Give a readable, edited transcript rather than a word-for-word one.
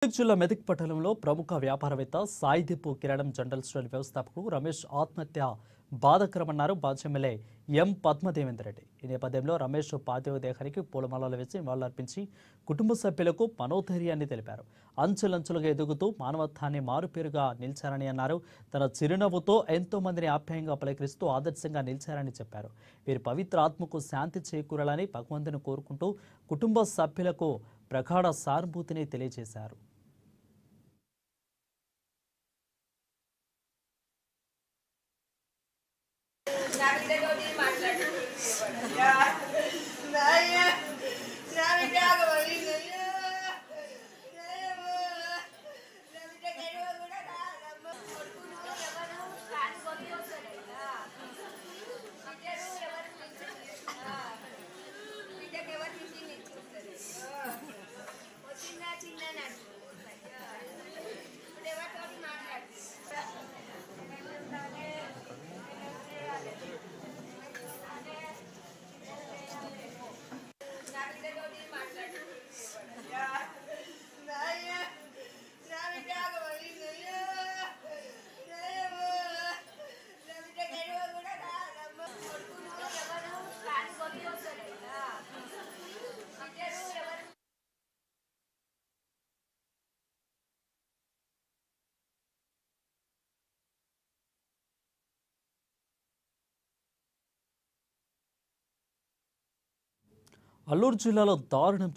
మెదక్ జిల్లా మెదక్ పట్టణంలో ప్రముఖ వ్యాపారవేత్త సాయిదీపు కిరణం జనరల్ స్టోర్ వ్యవస్థాపకుడు రమేష్ ఆత్మహత్య బాధాకరమన్నారు మాజీ ఎమ్మెల్యే ఎం పద్మదేవేందర్ రెడ్డి. ఈ నేపథ్యంలో రమేష్ పార్థివ దేహానికి పూలమాలలు వేసి నివాళులర్పించి కుటుంబ సభ్యులకు మనోధైర్యాన్ని తెలిపారు. అంచెలంచెలుగా ఎదుగుతూ మానవత్వాన్ని మారుపేరుగా నిలిచారని అన్నారు. తన చిరునవ్వుతో ఎంతో మందిని ఆప్యాయంగా పలకరిస్తూ ఆదర్శంగా నిలిచారని చెప్పారు. వీరి పవిత్ర ఆత్మకు శాంతి చేకూరాలని భగవంతుని కోరుకుంటూ కుటుంబ సభ్యులకు ప్రగాఢ సానుభూతిని తెలియజేశారు. అల్లూరు జిల్లాలో దారుణం